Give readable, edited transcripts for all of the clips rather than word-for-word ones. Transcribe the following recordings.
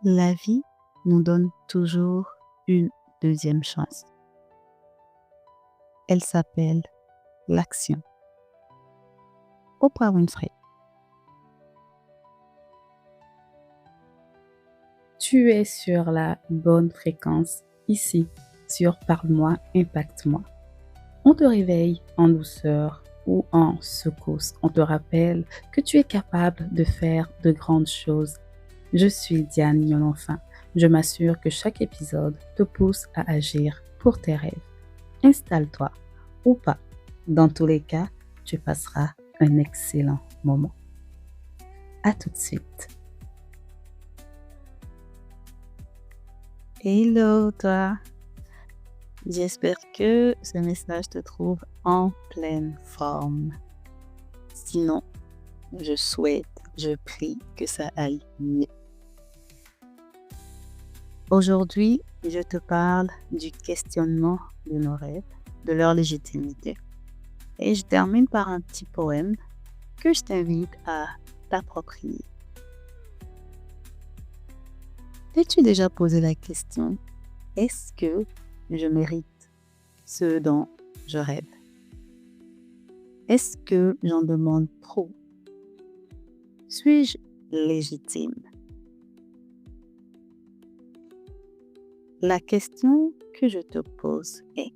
La vie nous donne toujours une deuxième chance. Elle s'appelle l'action. Oprah Winfrey. Tu es sur la bonne fréquence ici sur Parle-moi, impacte-moi. On te réveille en douceur ou en secousse. On te rappelle que tu es capable de faire de grandes choses. Je suis Diane Nyon-Enfin. Je m'assure que chaque épisode te pousse à agir pour tes rêves. Installe-toi ou pas. Dans tous les cas, tu passeras un excellent moment. À tout de suite. Hello toi. J'espère que ce message te trouve en pleine forme. Sinon, je souhaite, je prie que ça aille mieux. Aujourd'hui, je te parle du questionnement de nos rêves, de leur légitimité. Et je termine par un petit poème que je t'invite à t'approprier. T'es-tu déjà posé la question, est-ce que je mérite ce dont je rêve? Est-ce que j'en demande trop? Suis-je légitime? La question que je te pose est,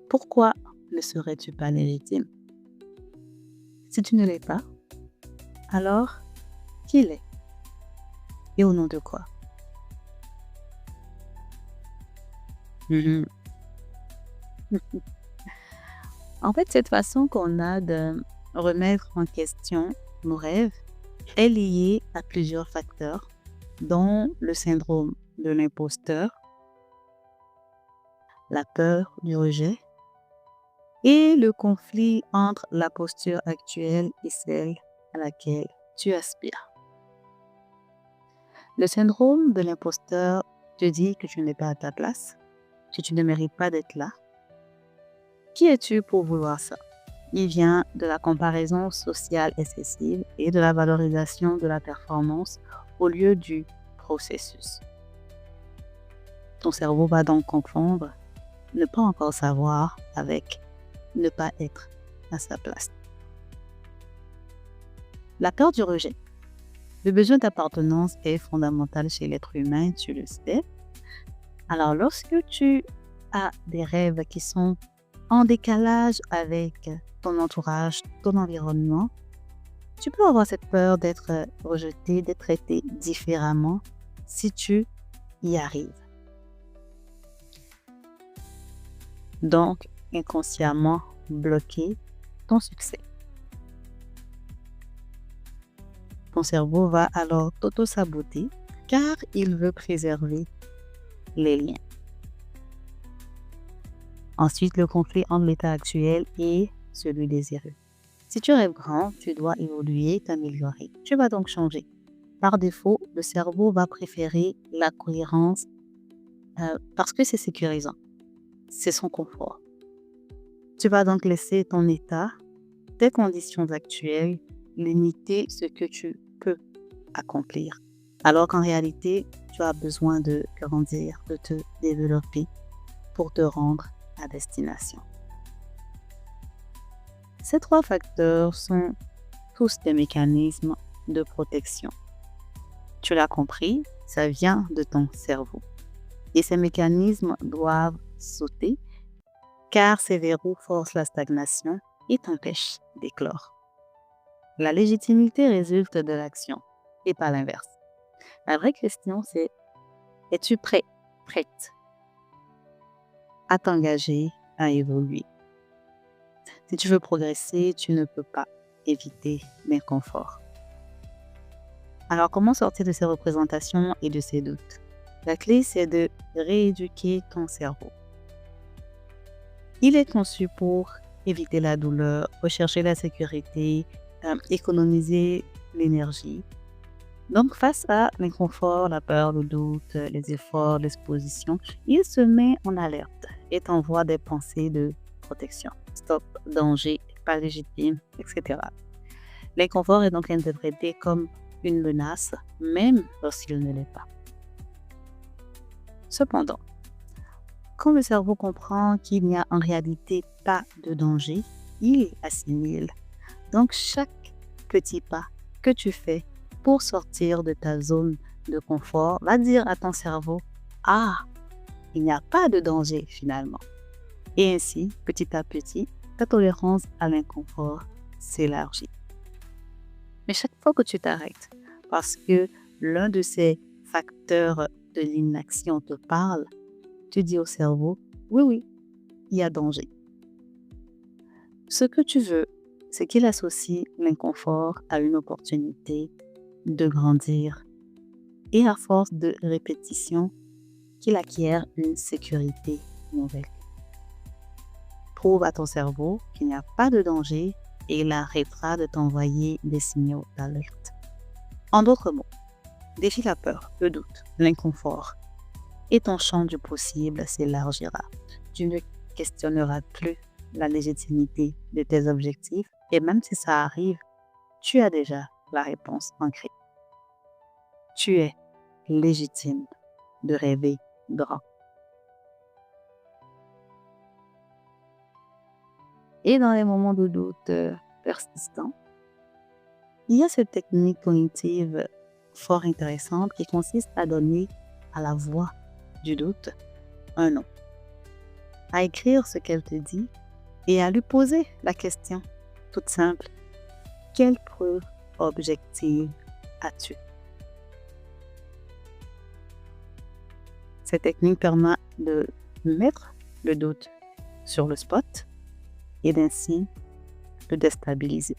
pourquoi ne serais-tu pas légitime? Si tu ne l'es pas, alors qui l'est? Et au nom de quoi? En fait, cette façon qu'on a de remettre en question nos rêves est liée à plusieurs facteurs, dont le syndrome de l'imposteur, la peur du rejet et le conflit entre la posture actuelle et celle à laquelle tu aspires. Le syndrome de l'imposteur te dit que tu n'es pas à ta place, que tu ne mérites pas d'être là. Qui es-tu pour vouloir ça? Il vient de la comparaison sociale excessive et de la valorisation de la performance au lieu du processus. Ton cerveau va donc confondre ne pas encore savoir avec ne pas être à sa place. La peur du rejet. Le besoin d'appartenance est fondamental chez l'être humain, tu le sais. Alors, lorsque tu as des rêves qui sont en décalage avec ton entourage, ton environnement, tu peux avoir cette peur d'être rejeté, d'être traité différemment si tu y arrives. Donc, inconsciemment bloquer ton succès. Ton cerveau va alors t'auto-saboter car il veut préserver les liens. Ensuite, le conflit entre l'état actuel et celui désiré. Si tu rêves grand, tu dois évoluer, t'améliorer. Tu vas donc changer. Par défaut, le cerveau va préférer la cohérence parce que c'est sécurisant. C'est son confort. Tu vas donc laisser ton état, tes conditions actuelles, limiter ce que tu peux accomplir. Alors qu'en réalité, tu as besoin de grandir, de te développer pour te rendre à destination. Ces trois facteurs sont tous des mécanismes de protection. Tu l'as compris, ça vient de ton cerveau. Et ces mécanismes doivent sauter car ces verrous forcent la stagnation et t'empêchent d'éclore. La légitimité résulte de l'action et pas l'inverse. La vraie question c'est, es-tu prêt, prête à t'engager, à évoluer? Si tu veux progresser, tu ne peux pas éviter l'inconfort. Alors, comment sortir de ces représentations et de ces doutes? La clé, c'est de rééduquer ton cerveau. Il est conçu pour éviter la douleur, rechercher la sécurité, économiser l'énergie. Donc, face à l'inconfort, la peur, le doute, les efforts, l'exposition, il se met en alerte et t'envoie des pensées de protection. Stop, danger, pas légitime, etc. L'inconfort est donc interprété comme une menace, même lorsqu'il ne l'est pas. Cependant, quand le cerveau comprend qu'il n'y a en réalité pas de danger, il assimile. Donc, chaque petit pas que tu fais pour sortir de ta zone de confort va dire à ton cerveau, ah, il n'y a pas de danger finalement. Et ainsi, petit à petit, ta tolérance à l'inconfort s'élargit. Mais chaque fois que tu t'arrêtes, parce que l'un de ces facteurs de l'inaction te parle, tu dis au cerveau, oui, oui, il y a danger. Ce que tu veux, c'est qu'il associe l'inconfort à une opportunité de grandir et à force de répétition, qu'il acquiert une sécurité nouvelle. Prouve à ton cerveau qu'il n'y a pas de danger et il arrêtera de t'envoyer des signaux d'alerte. En d'autres mots, défie la peur, le doute, l'inconfort et ton champ du possible s'élargira. Tu ne questionneras plus la légitimité de tes objectifs et même si ça arrive, tu as déjà la réponse ancrée. Tu es légitime de rêver grand. Et dans les moments de doute persistants, il y a cette technique cognitive fort intéressante qui consiste à donner à la voix du doute un nom, à écrire ce qu'elle te dit et à lui poser la question toute simple. Quelle preuve objective as-tu? Cette technique permet de mettre le doute sur le spot et d'ainsi le déstabiliser.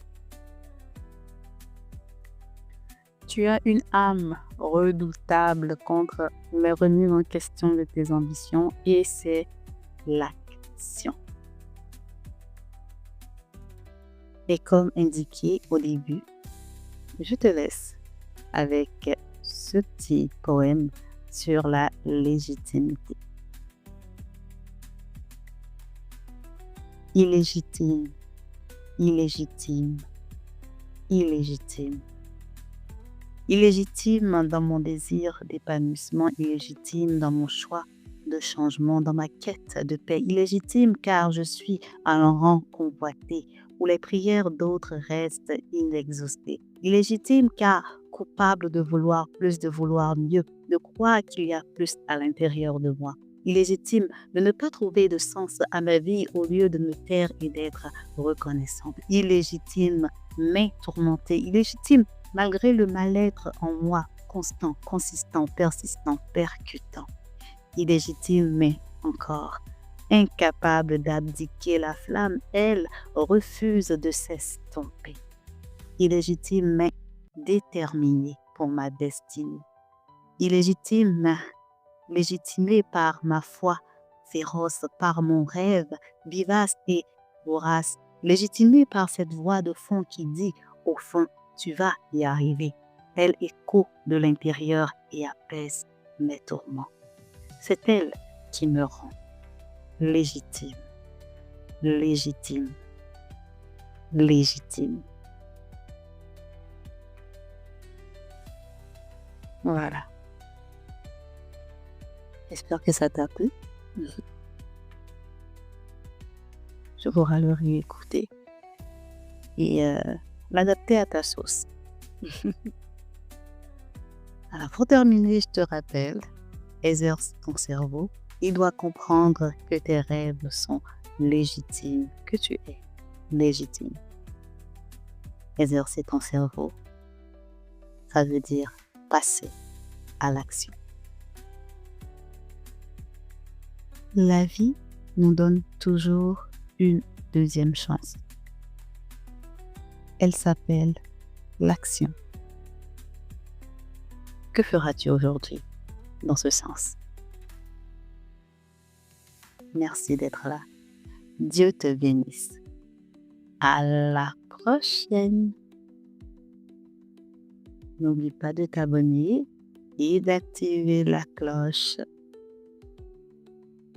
Tu as une âme redoutable contre les remises en question de tes ambitions et c'est l'action. Et comme indiqué au début, je te laisse avec ce petit poème sur la légitimité. Illégitime, illégitime, illégitime. Illégitime dans mon désir d'épanouissement, illégitime dans mon choix de changement, dans ma quête de paix, illégitime car je suis à un rang convoité où les prières d'autres restent inexhaustées, illégitime car coupable de vouloir plus, de vouloir mieux, de croire qu'il y a plus à l'intérieur de moi, illégitime de ne pas trouver de sens à ma vie au lieu de me taire et d'être reconnaissante, illégitime mais tourmentée, illégitime malgré le mal-être en moi, constant, consistant, persistant, percutant, illégitime, mais encore incapable d'abdiquer la flamme, elle refuse de s'estomper. Illégitime, mais déterminée pour ma destinée. Illégitime, mais légitimée par ma foi féroce, par mon rêve vivace et vorace, légitimée par cette voix de fond qui dit, au fond, tu vas y arriver. Elle écho de l'intérieur et apaise mes tourments. C'est elle qui me rend légitime, légitime, légitime. Voilà. J'espère que ça t'a plu. Je pourrai le réécouter et l'adapter à ta sauce. Alors, pour terminer, je te rappelle, exerce ton cerveau. Il doit comprendre que tes rêves sont légitimes, que tu es légitime. Exercer ton cerveau, ça veut dire passer à l'action. La vie nous donne toujours une deuxième chance. Elle s'appelle l'action. Que feras-tu aujourd'hui dans ce sens? Merci d'être là. Dieu te bénisse. À la prochaine. N'oublie pas de t'abonner et d'activer la cloche